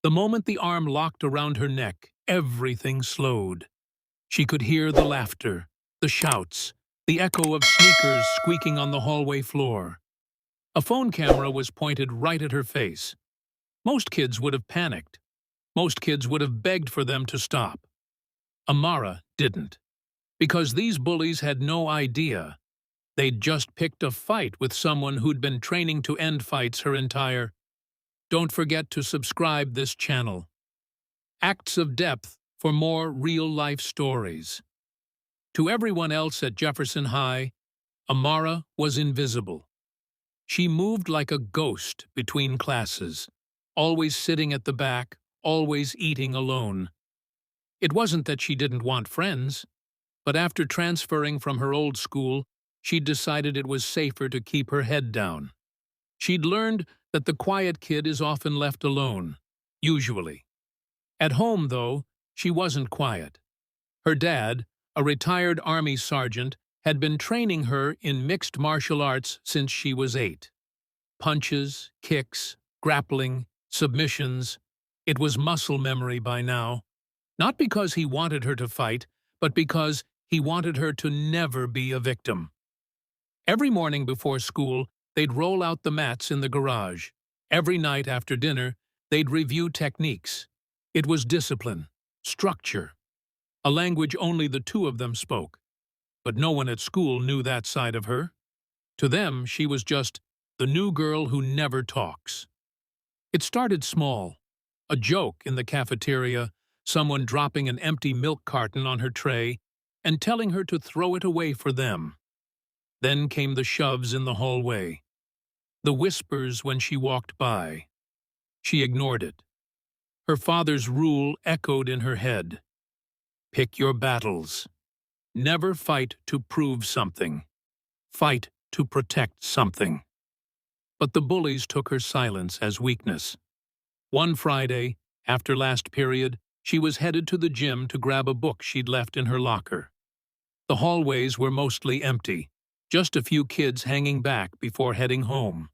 The moment the arm locked around her neck, everything slowed. She could hear the laughter, the shouts, the echo of sneakers squeaking on the hallway floor. A phone camera was pointed right at her face. Most kids would have panicked. Most kids would have begged for them to stop. Amara didn't, because these bullies had no idea. They'd just picked a fight with someone who'd been training to end fights her entire. Don't forget to subscribe this channel. Acts of Depth for more real-life stories. To everyone else at Jefferson High, Amara was invisible. She moved like a ghost between classes, always sitting at the back, always eating alone. It wasn't that she didn't want friends, but after transferring from her old school, she'd decided it was safer to keep her head down. She'd learned that the quiet kid is often left alone, usually. At home, though, she wasn't quiet. Her dad, a retired Army sergeant, had been training her in mixed martial arts since she was 8. Punches, kicks, grappling, submissions. It was muscle memory by now. Not because he wanted her to fight, but because he wanted her to never be a victim. Every morning before school, they'd roll out the mats in the garage. Every night after dinner, they'd review techniques. It was discipline, structure, a language only the two of them spoke. But no one at school knew that side of her. To them, she was just the new girl who never talks. It started small. A joke in the cafeteria, someone dropping an empty milk carton on her tray and telling her to throw it away for them. Then came the shoves in the hallway, the whispers when she walked by. She ignored it. Her father's rule echoed in her head. Pick your battles. Never fight to prove something. Fight to protect something. But the bullies took her silence as weakness. One Friday, after last period, she was headed to the gym to grab a book she'd left in her locker. The hallways were mostly empty, just a few kids hanging back before heading home.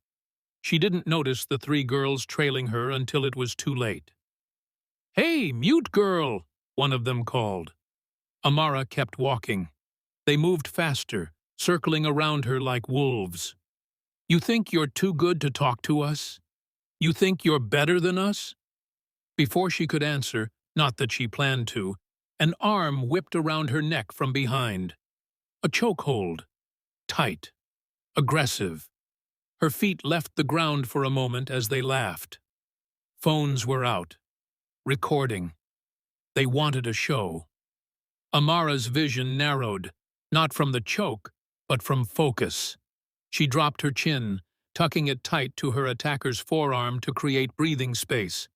She didn't notice the 3 girls trailing her until it was too late. "Hey, mute girl!" one of them called. Amara kept walking. They moved faster, circling around her like wolves. "You think you're too good to talk to us? You think you're better than us?" Before she could answer, not that she planned to, an arm whipped around her neck from behind. A chokehold. Tight. Aggressive. Her feet left the ground for a moment as they laughed. Phones were out. Recording. They wanted a show. Amara's vision narrowed, not from the choke, but from focus. She dropped her chin, tucking it tight to her attacker's forearm to create breathing space.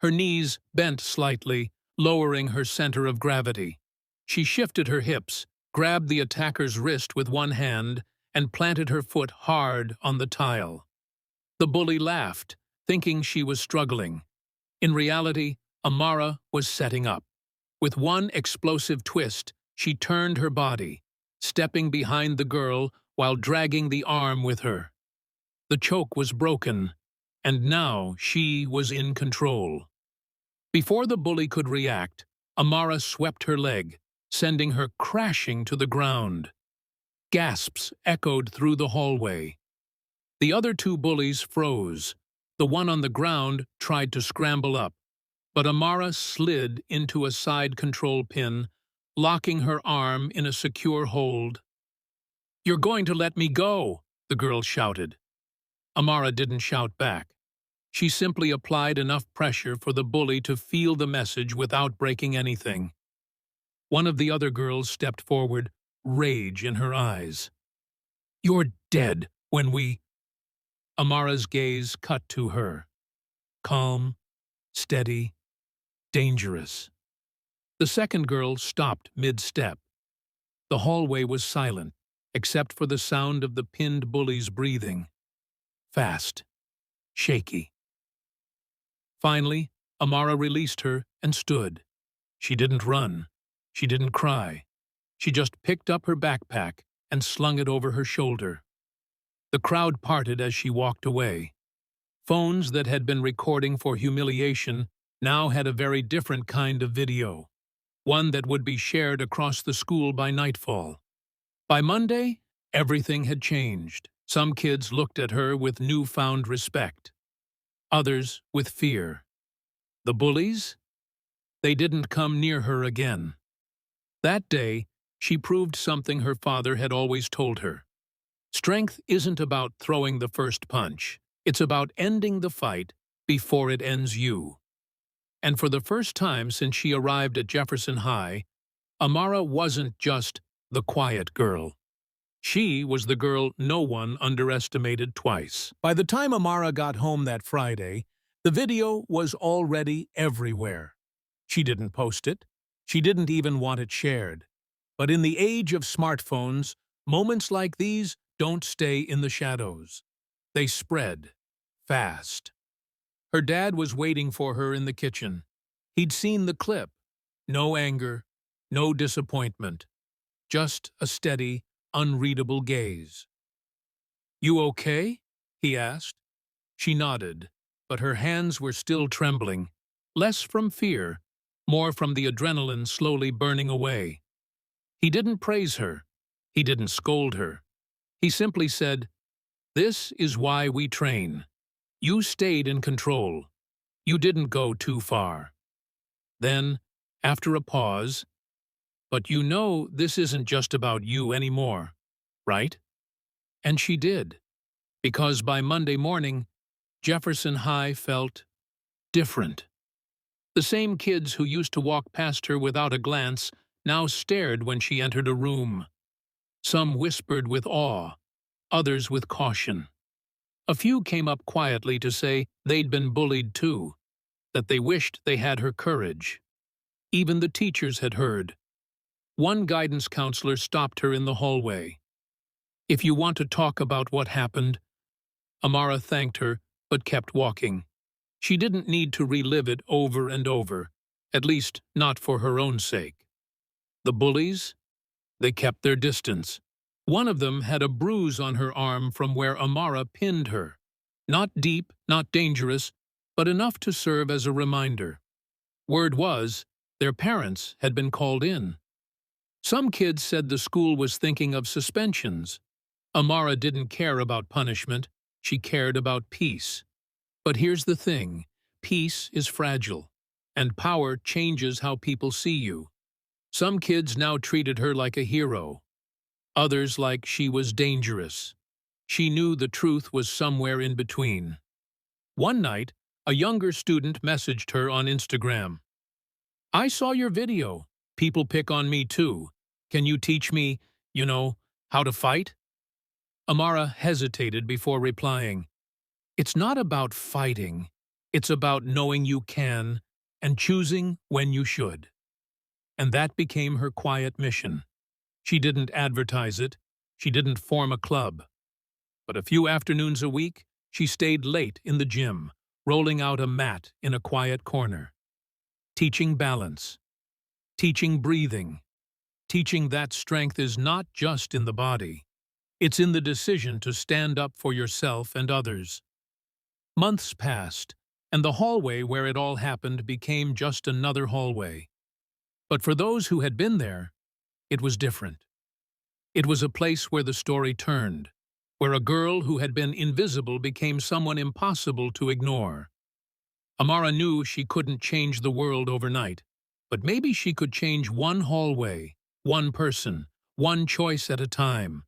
Her knees bent slightly, lowering her center of gravity. She shifted her hips, grabbed the attacker's wrist with one hand, and planted her foot hard on the tile. The bully laughed, thinking she was struggling. In reality, Amara was setting up. With one explosive twist, she turned her body, stepping behind the girl while dragging the arm with her. The choke was broken, and now she was in control. Before the bully could react, Amara swept her leg, sending her crashing to the ground. Gasps echoed through the hallway. The other 2 bullies froze. The one on the ground tried to scramble up, but Amara slid into a side control pin, locking her arm in a secure hold. "You're going to let me go," the girl shouted. Amara didn't shout back. She simply applied enough pressure for the bully to feel the message without breaking anything. One of the other girls stepped forward, rage in her eyes. "You're dead when we—" Amara's gaze cut to her. Calm, steady, dangerous. The second girl stopped mid-step. The hallway was silent, except for the sound of the pinned bully's breathing. Fast. Shaky. Finally, Amara released her and stood. She didn't run. She didn't cry. She just picked up her backpack and slung it over her shoulder. The crowd parted as she walked away. Phones that had been recording for humiliation now had a very different kind of video, one that would be shared across the school by nightfall. By Monday, everything had changed. Some kids looked at her with newfound respect, others with fear. The bullies? They didn't come near her again. That day, she proved something her father had always told her. Strength isn't about throwing the first punch. It's about ending the fight before it ends you. And for the first time since she arrived at Jefferson High, Amara wasn't just the quiet girl. She was the girl no one underestimated twice. By the time Amara got home that Friday, the video was already everywhere. She didn't post it. She didn't even want it shared. But in the age of smartphones, moments like these don't stay in the shadows. They spread fast. Her dad was waiting for her in the kitchen. He'd seen the clip. No anger, no disappointment. Just a steady, unreadable gaze. "You okay?" he asked. She nodded, but her hands were still trembling, less from fear, more from the adrenaline slowly burning away. He didn't praise her. He didn't scold her. He simply said, "This is why we train. You stayed in control. You didn't go too far." Then, after a pause, "But you know this isn't just about you anymore, right?" And she did, because by Monday morning, Jefferson High felt different. The same kids who used to walk past her without a glance now stared when she entered a room. Some whispered with awe, others with caution. A few came up quietly to say they'd been bullied too, that they wished they had her courage. Even the teachers had heard. One guidance counselor stopped her in the hallway. "If you want to talk about what happened," Amara thanked her but kept walking. She didn't need to relive it over and over, at least not for her own sake. The bullies? They kept their distance. One of them had a bruise on her arm from where Amara pinned her. Not deep, not dangerous, but enough to serve as a reminder. Word was, their parents had been called in. Some kids said the school was thinking of suspensions. Amara didn't care about punishment, she cared about peace. But here's the thing, peace is fragile, and power changes how people see you. Some kids now treated her like a hero, others like she was dangerous. She knew the truth was somewhere in between. One night, a younger student messaged her on Instagram. "I saw your video. People pick on me too. Can you teach me, how to fight?" Amara hesitated before replying. "It's not about fighting. It's about knowing you can and choosing when you should." And that became her quiet mission. She didn't advertise it. She didn't form a club. But a few afternoons a week, she stayed late in the gym, rolling out a mat in a quiet corner. Teaching balance. Teaching breathing. Teaching that strength is not just in the body. It's in the decision to stand up for yourself and others. Months passed, and the hallway where it all happened became just another hallway. But for those who had been there, it was different. It was a place where the story turned, where a girl who had been invisible became someone impossible to ignore. Amara knew she couldn't change the world overnight, but maybe she could change one hallway, one person, one choice at a time.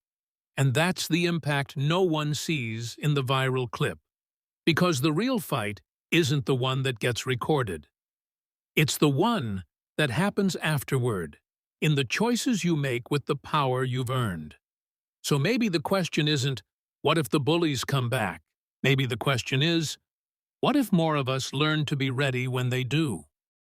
And that's the impact no one sees in the viral clip. Because the real fight isn't the one that gets recorded. It's the one that happens afterward, in the choices you make with the power you've earned. So maybe the question isn't, what if the bullies come back? Maybe the question is, what if more of us learn to be ready when they do?